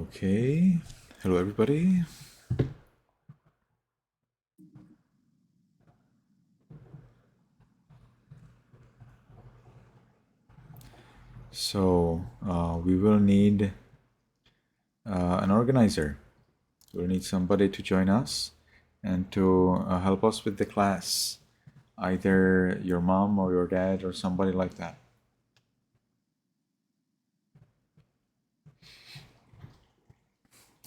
Okay, hello everybody. So we will need an organizer. We'll need somebody to join us and to help us with the class. Either your mom or your dad or somebody like that.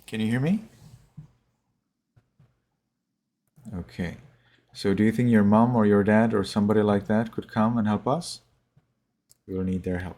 Can you hear me? Okay. So do you think your mom or your dad or somebody like that could come and help us? We will need their help.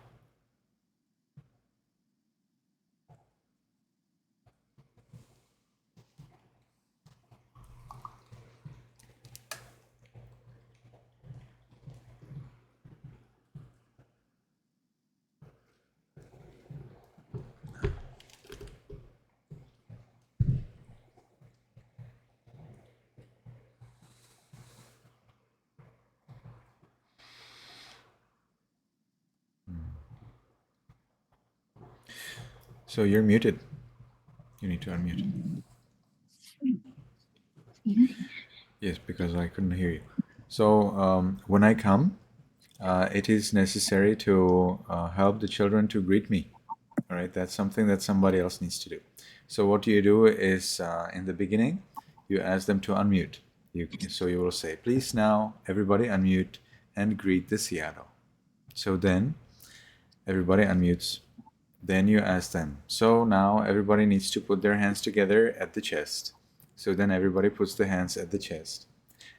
So you're muted. You need to unmute. Yes, because I couldn't hear you. So when I come, it is necessary to help the children to greet me. All right, that's something that somebody else needs to do. So what you do is in the beginning, you ask them to unmute. So you will say, please now everybody unmute and greet the Seattle. So then everybody unmutes. Then you ask them. So now everybody needs to put their hands together at the chest. So then everybody puts the hands at the chest.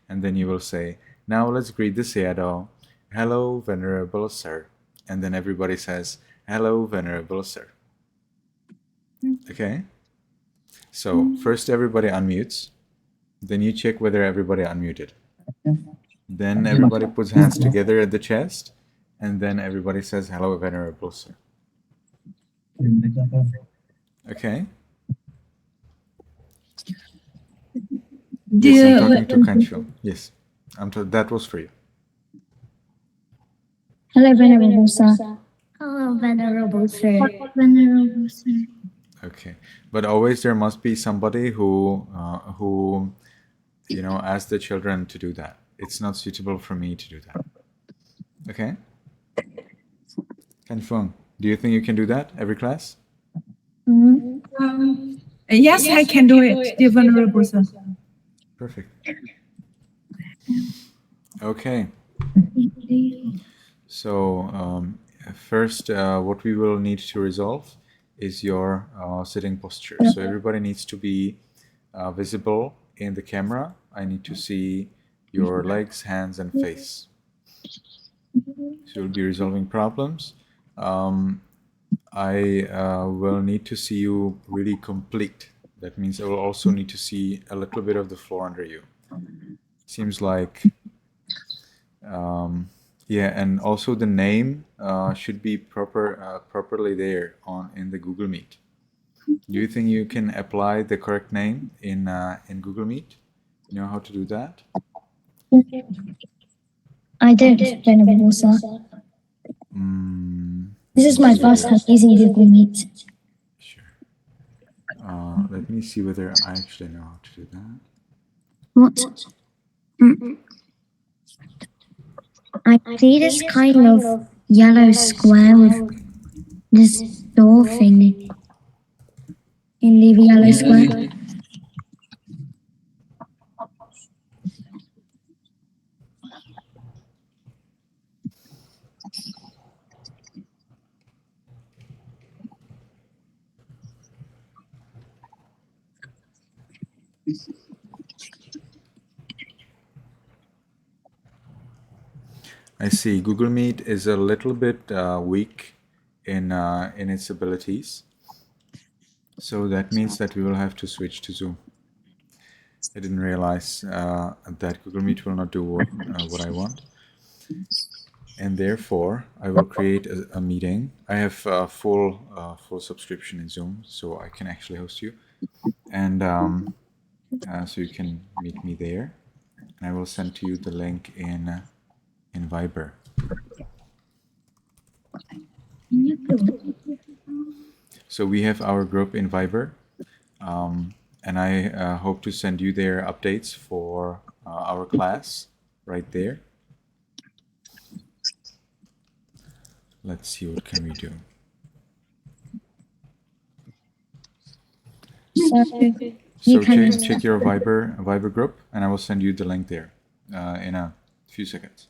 And then you will say, now let's greet the Seattle. Hello, Venerable Sir. And then everybody says, hello, Venerable Sir. Okay? So first everybody unmutes. Then you check whether everybody unmuted. Then everybody puts hands together at the chest. And then everybody says, hello, Venerable Sir. Okay? Yes, I'm talking to Kancho. Yes. That was for you. Hello, Venerable Sir. Hello, Venerable Sir. Venerable Sir. Okay, but always there must be somebody who asks the children to do that. It's not suitable for me to do that. Okay? Kanfeng, do you think you can do that every class? Yes, I can do it, dear Venerable Sir. Perfect. Okay. So first, what we will need to resolve is your sitting posture. So everybody needs to be visible in the camera. I need to see your legs, hands, and face. So you'll be resolving problems. I will need to see you really complete. That means I will also need to see a little bit of the floor under you. Seems like, yeah, and also the name should be properly there in the Google Meet. Do you think you can apply the correct name in Google Meet? You know how to do that? I don't, Venerable Sir. This is my first time using Google Meet. Sure. Let me see whether I actually know how to do that. What? I see this kind of yellow square with this door thing in the yellow square. I see. Google Meet is a little bit weak in its abilities. So that means that we will have to switch to Zoom. I didn't realize that Google Meet will not do what I want. And therefore, I will create a meeting. I have full subscription in Zoom, so I can actually host you. And so you can meet me there. And I will send to you the link in Viber. So we have our group in Viber, and I hope to send you their updates for our class right there. Let's see what can we do. So you So can. check your Viber group, and I will send you the link there in a few seconds.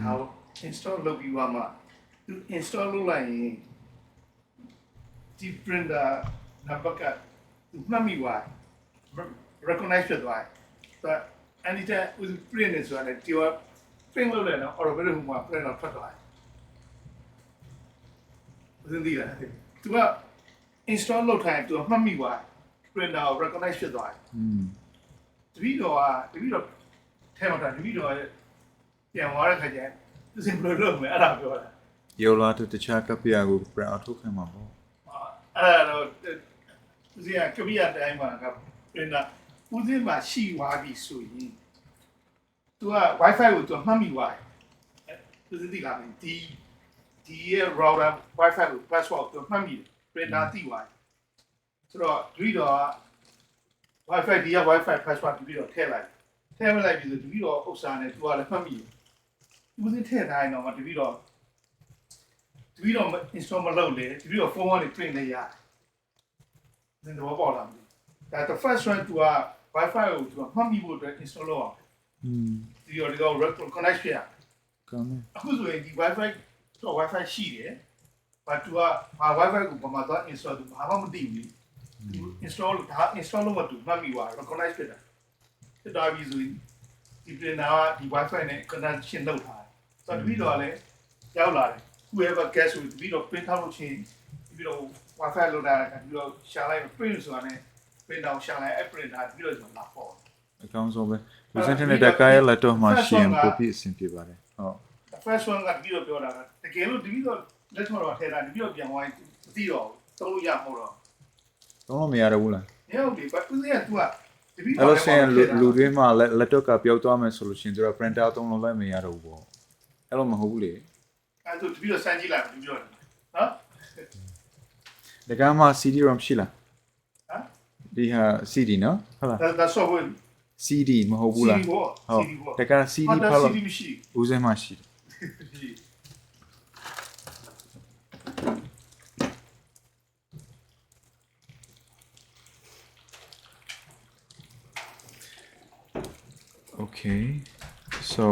how install လုပ်ပြီးသွားမှသူ install လုပ်လိုက်ရင်ဒီ printer နံပါတ်ကသူမှတ်မိသွား recognize ဖြစ်သွားတယ် anytime with print နဲ့ဆိုတာလေဒီက print လုပ်လိုက်တော့ automatic ဟိုမှာ print တော့ထွက်သွားတယ်ဦးစင်းသိလားသူက install လုပ်ထားရင်သူကမှတ်မိသွား printer ကို recognize ဖြစ်သွားတယ်တပည့်တော်ထဲမှာတပည့်တော်ပြန်သွားတဲ့ခါကျရင်သူစင်ဘယ်လိုလုပ်မလဲအဲ့ဒါပြောတာ Yola to the Chakapiago, Brown took him up. အဲ့တော့ဦးစင်းကကပ္ပိယတိုင်းမှာက printer ဦးစင်းမှာရှိသွားပြီဆိုရင်သူက Wi-Fi ကိုသူမှတ်မိသွားတယ်ဦးစင်းသိလားဒီရဲ့ router Wi-Fi ကို password ကိုမှတ်မိတယ် printer သိသွားတယ်ဆိုတော့တပည့်တော်က Wi-Fi ဒီက Wi-Fi password တပည့်တော်ထည့်လိုက်ပြီဆိုတပည့်တော်ဥစ္စာနဲ့သူကလည်းမှတ်မိတယ်ဦးစင်းထည့်ထားရင်တော့တပည့်တော် install မလုပ်လေတပည့်တော်ဖုန်းကနေ print လေးရတယ်။တော့ပေါ်လာပြီ။ဒါ the first one သူက Wi-Fi ကိုသူကမှတ်မိဖို့အတွက် install လုပ်အောင်။ဒီတော့ connect ဖြစ်ရ။ Come အခုဆိုရင်ဒီ Wi-Fi တော့ Wi-Fi ရှိတယ်။ဘာသူက Wi-Fi ကိုဘာမှတော့ install သူဘာမှမသိဘူး။ သူ install လို့မတူမှတ်မိသွား recognize ဖြစ်တာ။ဖြစ်သွားပြီဆိုရင်ဒီ printer ကဒီ Wi-Fi နဲ့ connection လုပ်ထားတယ်။ဆိုတော့တပည့်တော်ကလည်းရောက်လာတယ်။ whoever gets with တပည့်တော် print ထားလို့ချင်းတပည့်တော် Wi-Fi လုပ်တာကတပည့်တော်ရှာလိုက် print ဆိုတာနဲ့ print အောင်ရှာလိုက် printer တပည့်တော်ဆိုလာပေါ် A council. Was internet a guy let off my shame copy simply about it. Oh, the first one ကတပည့်တော်ပြောတာကတကယ်လို့တပည့်တော်လက်ထော်တော့ထဲတာတပည့်တော်ပြန်သွားရင်မသိတော့သုံးလို့ရမဟုတ်တော့ don't me out of Wula. မဟုတ်ဘူးဘာသူကတပည့်တော် I was saying, Ludwima, let talk up your Thomas solution to a print out on let me out of war. Hello, Mahuli. အဲ့ဒါတပည့်တော်စမ်းကြည့်လိုက်တပည့်တော်နော် The Gamma CD rom Shila. ဟမ် The CD, no? Hello. ဒါ software CD, Mahobula. CD ဘော Oh, CD ဘော the kind CD ဒါ Palo CD မရှိ Uzemashi. Okay, so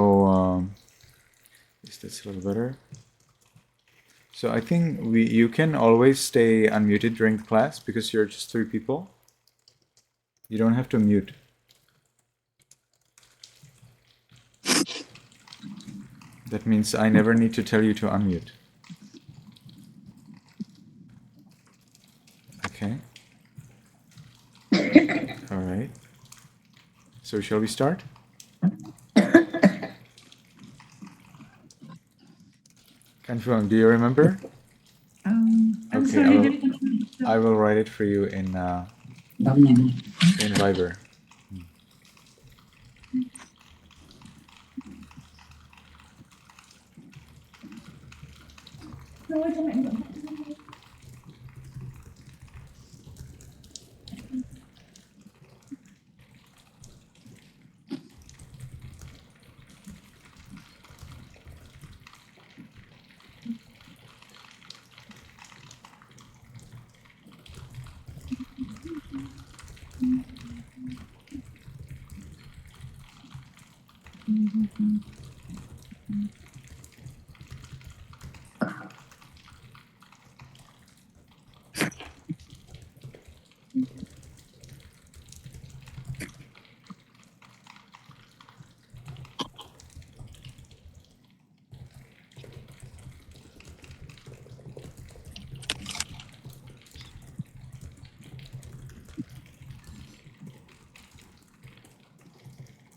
is this a little better? So I think you can always stay unmuted during class because you're just 3 people. You don't have to mute. That means I never need to tell you to unmute. Okay. All right. So shall we start? Confirm. Do you remember? I'm Okay, sorry. I will write it for you in Viber.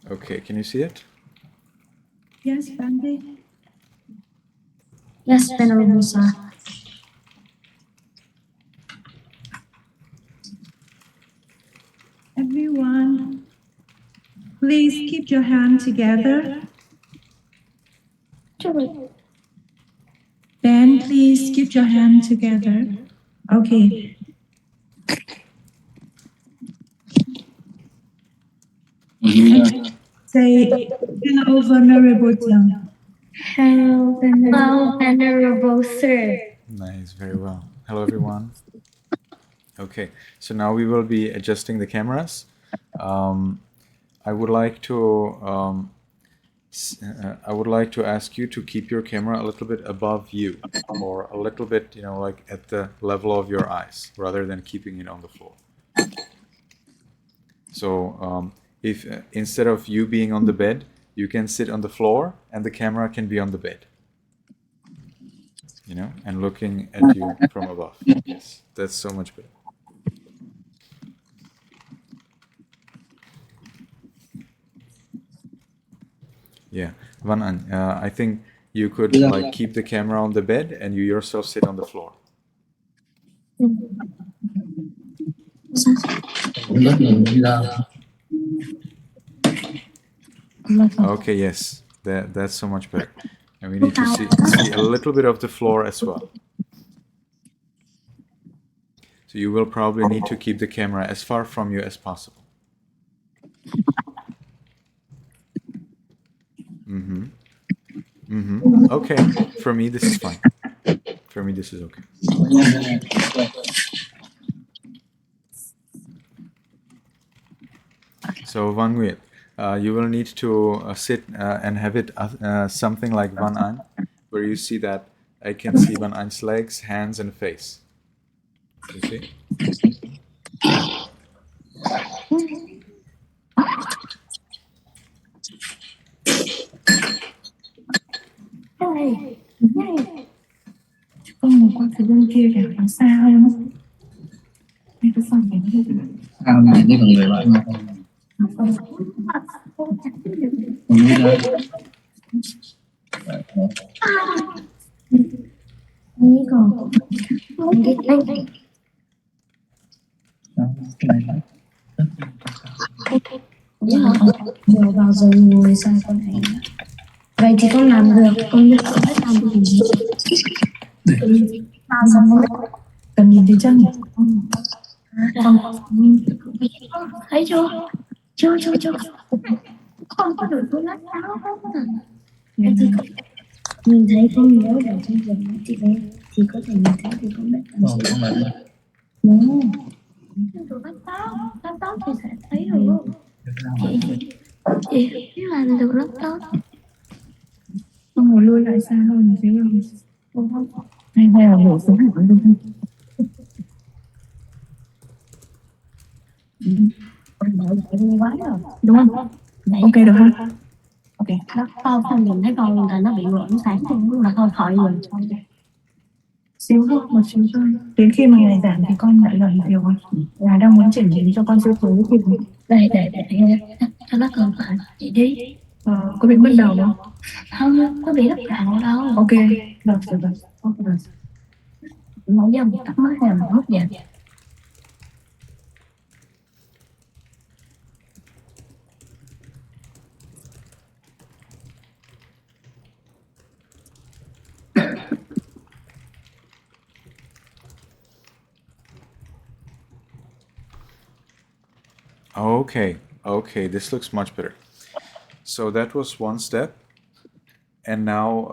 Okay, can you see it? Yes, Bambi. Yes, Venerable Sir. Everyone, please keep your hand together. Then please keep your hand together. Okay. Say, hello, Venerable Sir. Hello, Venerable Sir. Nice, very well. Hello, everyone. Okay, so now we will be adjusting the cameras. I would like to I would like to ask you to keep your camera a little bit above you, or a little bit, like at the level of your eyes, rather than keeping it on the floor. So if instead of you being on the bed, you can sit on the floor and the camera can be on the bed, and looking at you from above. Yes, that's so much better. Yeah, Van An, I think you could like keep the camera on the bed and you yourself sit on the floor. Okay, yes, that's so much better. And we need to see a little bit of the floor as well. So you will probably need to keep the camera as far from you as possible. Okay, for me this is fine. For me this is okay. So Van Nguyệt, you will need to sit and have it something like Van An, where you see that I can see Van An's legs, hands, and face. You see? Có một con phía bên kia kìa, nó xa hơn. Hay cái phần này nó Sao này với con người bạn không biết đâu. Ini kok. Cái này là Giờ vào giờ ngồi sai con này. Vậy thì con làm được, con biết con biết làm được gì? Bao giờ con cần nhìn thấy chân. con thấy chưa? Chưa. Con có được con lát áo không? Vậy thì con nhìn thấy con nhớ để trong giường thì có thể nhìn thấy thì con biết làm gì. con này Được laptop thì sẽ thấy được. Chị làm được laptop. Con ngồi lui lại xa hơn một xíu không? Hay là đổ xuống hẳn luôn không? Con đợi đi quá rồi. Đúng không? Đấy. Ok được không? Ok. Laptop không nhìn thấy con là nó bị loãng sáng luôn mà thôi khỏi rồi. Xíu thôi, một xíu thôi. Đến khi mà ngày giảm thì con lại gần nhiều rồi. Là đang muốn chỉnh cho con siêu phối thì Đây cho nó cần phải chị đi. có bị mất đầu không? Không có bị lấp cạo đâu. Ok, được. Ok rồi. Mỗi giờ một tắt mới là một hút vậy. Okay, this looks much better. So that was one step. And now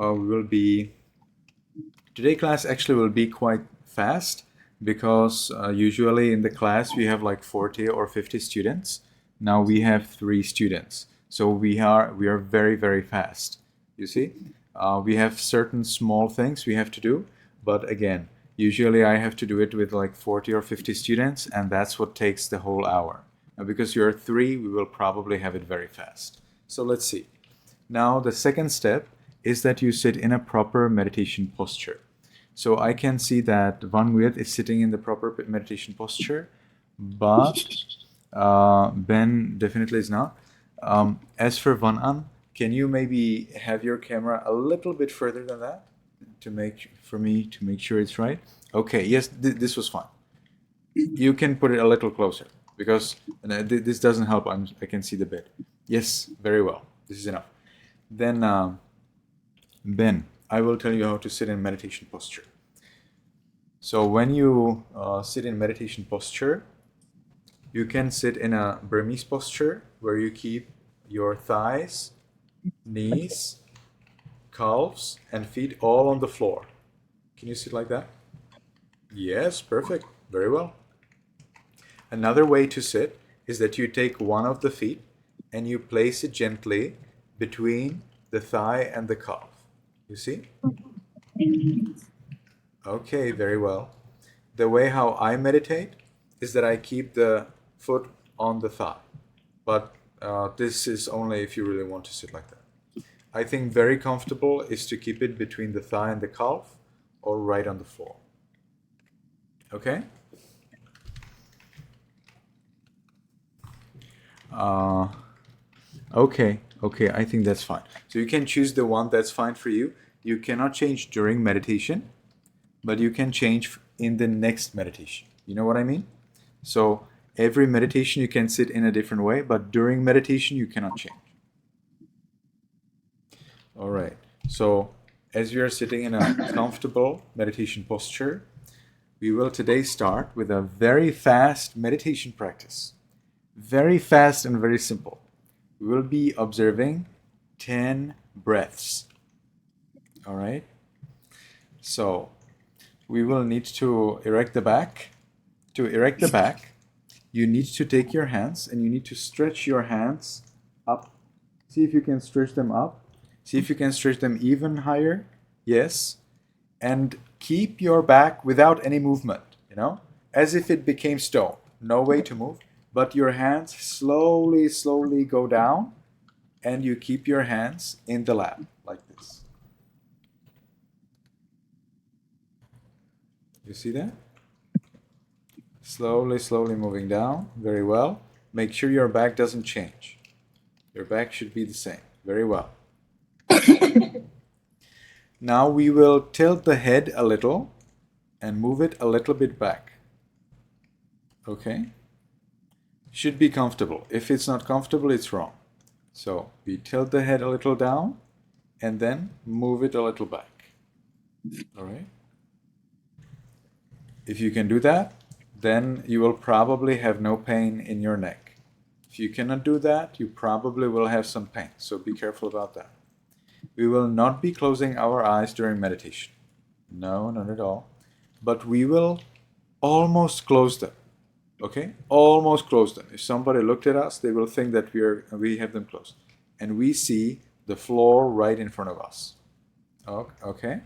today class actually will be quite fast because usually in the class we have like 40 or 50 students. Now we have 3 students. So we are very, very fast. You see? We have certain small things we have to do, but again, usually I have to do it with like 40 or 50 students, and that's what takes the whole hour. Now, because you're 3, we will probably have it very fast. So let's see. Now, the second step is that you sit in a proper meditation posture. So I can see that Van Nguyệt is sitting in the proper meditation posture, but Ben definitely is not. As for Van An, can you maybe have your camera a little bit further than that to make sure it's right? Okay, yes, this was fine. You can put it a little closer because this doesn't help. I can see the bed. Yes, very well. This is enough. Then Ben, I will tell you how to sit in meditation posture. So when you sit in meditation posture, you can sit in a Burmese posture where you keep your thighs, knees, calves, and feet all on the floor. Can you sit like that? Yes, perfect. Very well. Another way to sit is that you take one of the feet and you place it gently between the thigh and the calf. You see? Okay, very well. The way how I meditate is that I keep the foot on the thigh. But this is only if you really want to sit like that. I think very comfortable is to keep it between the thigh and the calf or right on the floor. Okay? Okay, I think that's fine. So you can choose the one that's fine for you. You cannot change during meditation, but you can change in the next meditation. You know what I mean? So every meditation you can sit in a different way, but during meditation you cannot change. All right. So as we are sitting in a comfortable meditation posture, we will today start with a very fast meditation practice. Very fast and very simple. We will be observing 10 breaths. All right. So we will need to erect the back. To erect the back, you need to take your hands and you need to stretch your hands up. See if you can stretch them up. See if you can stretch them even higher. Yes. And keep your back without any movement, you know, as if it became stone. No way to move. But your hands slowly, slowly go down and you keep your hands in the lap like this. You see that? Slowly, slowly moving down. Very well. Make sure your back doesn't change. Your back should be the same. Very well. Now we will tilt the head a little and move it a little bit back. Okay? Should be comfortable. If it's not comfortable, it's wrong. So we tilt the head a little down and then move it a little back. All right? If you can do that, then you will probably have no pain in your neck. If you cannot do that, you probably will have some pain. So be careful about that. We will not be closing our eyes during meditation. No, not at all. But we will almost close them. Okay? Almost close them. If somebody looked at us, they will think that we have them closed. And we see the floor right in front of us. Okay?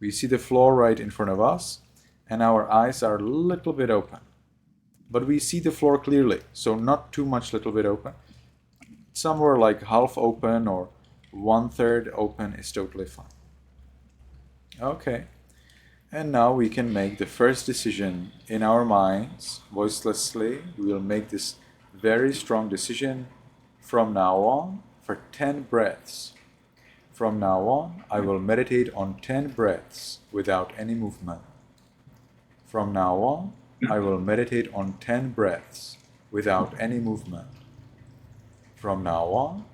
We see the floor right in front of us, and our eyes are a little bit open. But we see the floor clearly, so not too much little bit open. Somewhere like half open or 1/3 open is totally fine. Okay. And now we can make the first decision in our minds, voicelessly. We will make this very strong decision from now on for 10 breaths. From now on, I will meditate on 10 breaths without any movement. From now on, I will meditate on 10 breaths without any movement. From now on,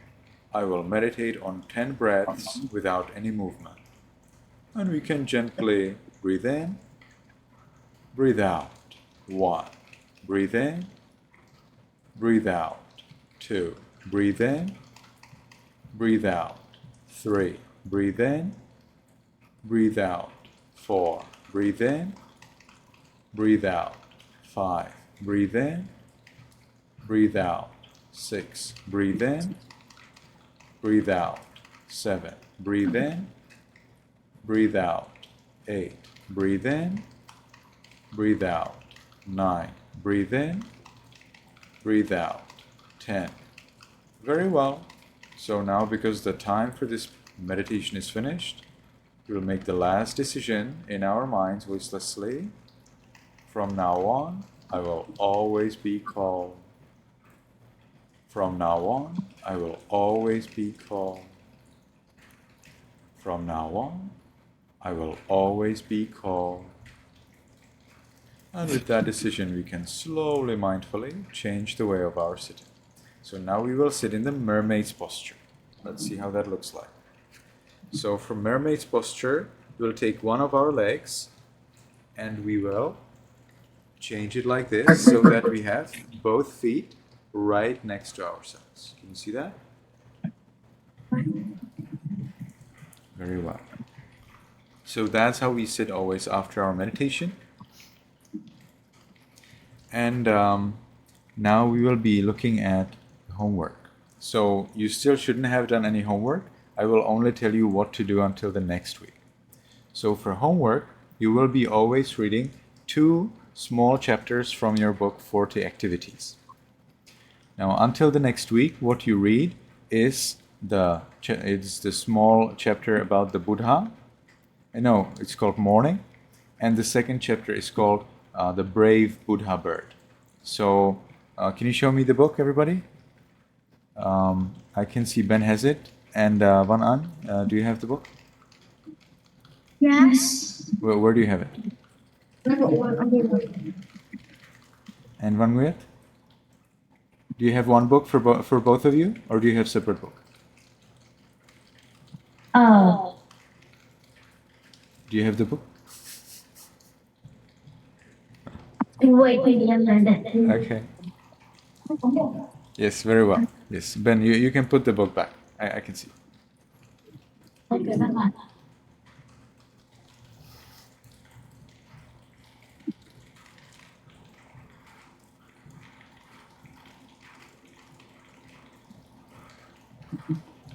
I will meditate on 10 breaths without any movement. And we can gently breathe in, breathe out. 1. Breathe in, breathe out. 2. Breathe in, breathe out. 3. Breathe in, breathe out. 4. Breathe in, breathe out. 5. Breathe in, breathe out. 6. Breathe in, breathe out. 7. Breathe in, breathe out. 8. Breathe in, breathe out. 9. Breathe in, breathe out. 10. Very well. So now, because the time for this meditation is finished, we will make the last decision in our minds voicelessly. From now on, I will always be calm. From now on, I will always be calm. From now on, I will always be calm. And with that decision, we can slowly, mindfully change the way of our sitting. So now we will sit in the mermaid's posture. Let's see how that looks like. So for mermaid's posture, we'll take one of our legs and we will change it like this so that we have both feet right next to ourselves. Can you see that? Very well. So that's how we sit always after our meditation. And now we will be looking at homework. So you still shouldn't have done any homework, I will only tell you what to do until the next week. So for homework, you will be always reading 2 small chapters from your book, 40 activities. Now, until the next week, what you read is it's the small chapter about the Buddha. No, it's called Morning. And the second chapter is called The Brave Buddha Bird. So, can you show me the book, everybody? I can see Ben has it. And Van An, do you have the book? Yes. Where do you have it? And Van Nguyet? Do you have one book for both of you, or do you have separate book? Oh. Do you have the book? Wait a minute. Okay. Yes, very well. Yes, Ben, you can put the book back. I can see. Okay, bye bye.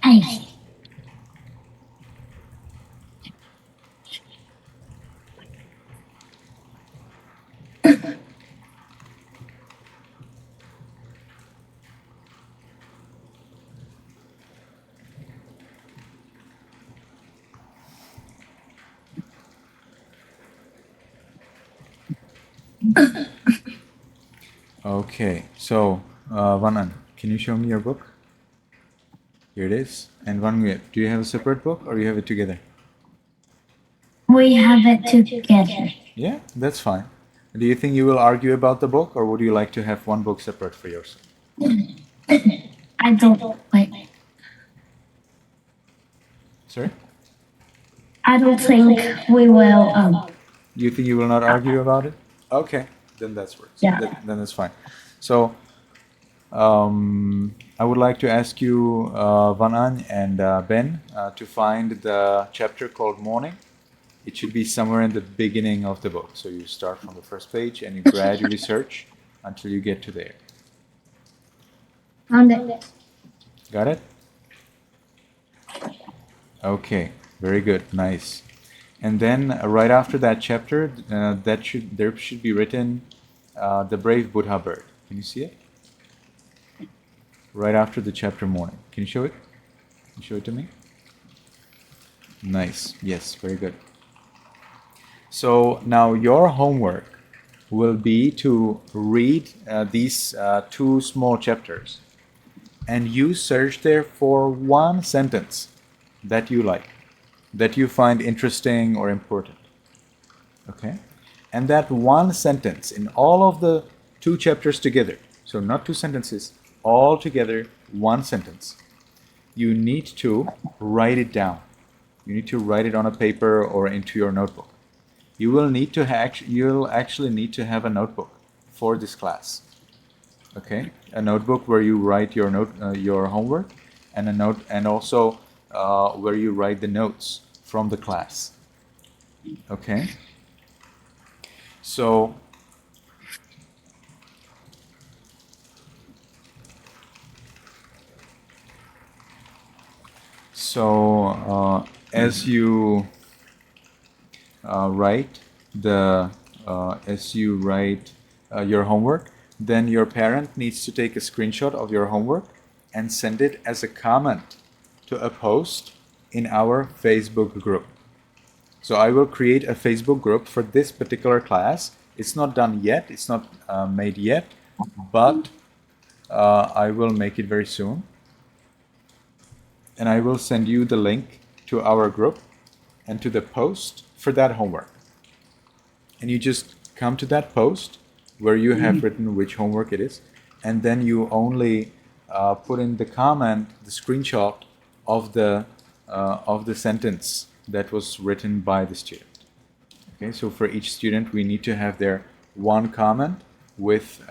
Hey. Okay, so Van An, can you show me your book? Here it is. And Van Nguyet, do you have a separate book, or you have it together? We have it together. Yeah, that's fine. Do you think you will argue about the book, or would you like to have one book separate for yourself? I don't wait. Sorry? I don't think we will. You think you will not argue about it? Okay, then that's works. Yeah. Then that's fine. So, I would like to ask you, Van An and Ben, to find the chapter called Morning. It should be somewhere in the beginning of the book. So you start from the first page and you gradually search until you get to there. On it. Got it? Okay, very good, nice. And then right after that chapter, there should be written the brave Buddha bird. Can you see it? Right after the chapter Morning. Can you show it? Can you show it to me? Nice. Yes, very good. So now your homework will be to read these 2 small chapters, and you search there for one sentence that you like, that you find interesting or important. Okay? And that one sentence in all of the 2 chapters together, so not 2 sentences, all together, one sentence, you need to write it down. You need to write it on a paper or into your notebook. You will need to you'll actually need to have a notebook for this class. Okay, a notebook where you write your homework, and a note, and also where you write the notes from the class. Okay. So as you write your homework, then your parent needs to take a screenshot of your homework and send it as a comment to a post in our Facebook group. So I will create a Facebook group for this particular class. It's not done yet, it's not made yet, but I will make it very soon. And I will send you the link to our group and to the post for that homework. And you just come to that post where you have written which homework it is, and then you only put in the comment, the screenshot of the sentence that was written by the student. Okay, so for each student, we need to have their one comment with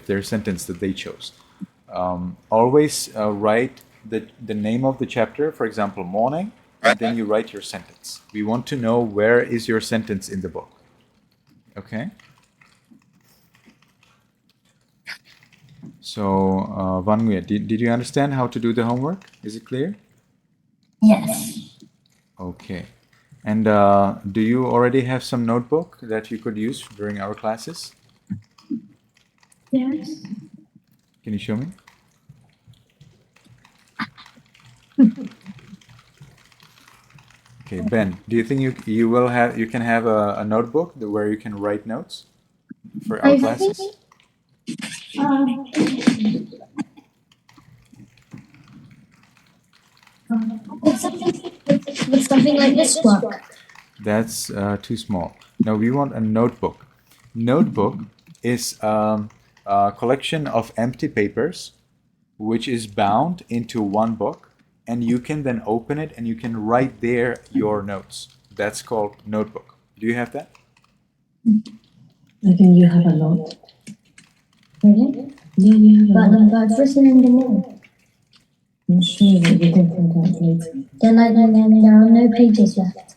their sentence that they chose. Always write the name of the chapter, for example, Morning, and then you write your sentence. We want to know where is your sentence in the book. Okay? So, Van Nguyen, did you understand how to do the homework? Is it clear? Yes. Okay. And do you already have some notebook that you could use during our classes? Yes. Can you show me? Okay, Ben, do you think you can have a notebook where you can write notes for our I classes? think would something like this work? That's too small. No, we want a notebook. Notebook is a collection of empty papers which is bound into one book, and you can then open it and you can write there your notes. That's called notebook. Do you have that? I think you have a lot. Really? Yeah, you have a lot. But I've written in the note. I'm sure that you can find out later. Then there are no pages left.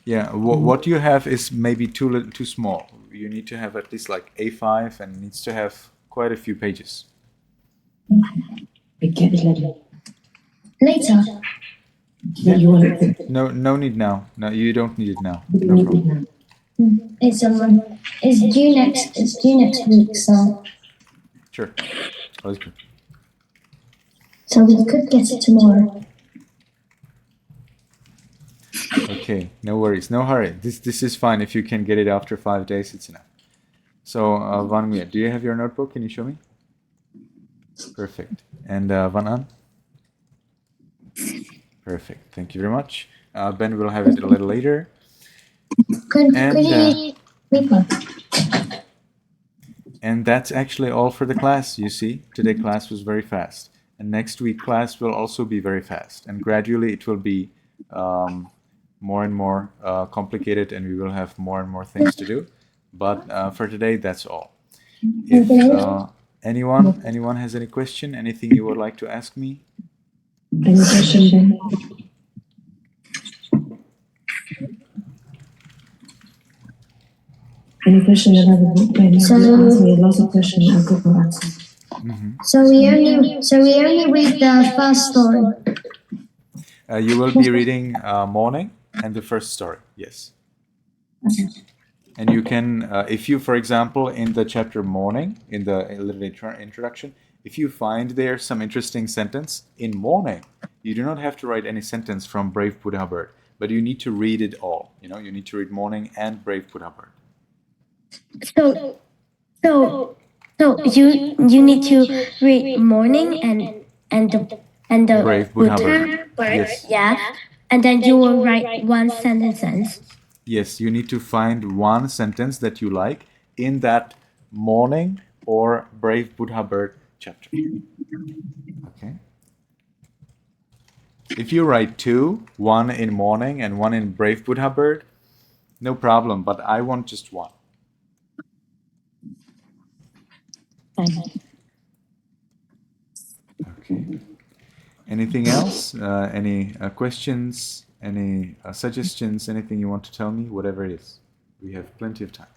Yeah. What you have is maybe too small. You need to have at least like A5 and needs to have quite a few pages. I get it later. Later. Yeah, you want it. No need now. No, you don't need it now. You No need it problem. now. It's due next week, so Sure. Alles gut. we could get it tomorrow. Okay, no worries, no hurry. This is fine. If you can get it after 5 days, it's enough. So, Van Mia, do you have your notebook? Can you show me? Perfect. And Van An? Perfect. Thank you very much. Ben will have it a little later. Could And, you paper? And that's actually all for the class, you see. Today class was very fast. And next week class will also be very fast. And gradually it will be more and more complicated, and we will have more and more things to do. But for today, that's all. If anyone has any question, anything you would like to ask me? Any question, Ben? Any question about the book? Ben, you ask me lots of questions. I'll go for answers. So we only read the first story. You will be reading Morning and the first story, yes. And you can, if you, for example, in the chapter Morning, in the little introduction, if you find there some interesting sentence in Morning, you do not have to write any sentence from Brave Buddha Bird, but you need to read it all. You know, you need to read Morning and Brave Buddha Bird. So you need to read Morning and the Brave Buddha Bird. Yes. Yeah, and then you will write one sentence. Yes, you need to find one sentence that you like in that Morning or Brave Buddha Bird chapter. Okay. If you write two, one in Morning and one in Brave Buddha Bird, no problem, but I want just one. Okay. Anything else? Any questions? Any suggestions? Anything you want to tell me? Whatever it is. We have plenty of time.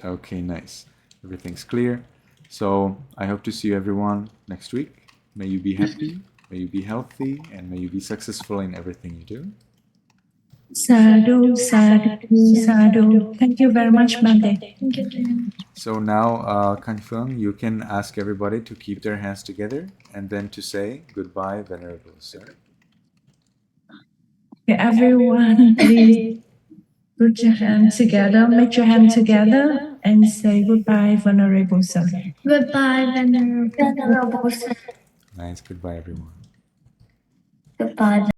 Okay, nice. Everything's clear. So I hope to see you everyone next week. May you be happy, may you be healthy, and may you be successful in everything you do. Sadhu, sadhu, sadhu. Thank you very much, Bante. So now, Kanfeng, you can ask everybody to keep their hands together and then to say goodbye, Venerable Sir. Okay, everyone, please put your hands together, make your hands together, and say goodbye, Venerable Sir. Goodbye, Venerable Sir. Nice, goodbye, everyone. Goodbye.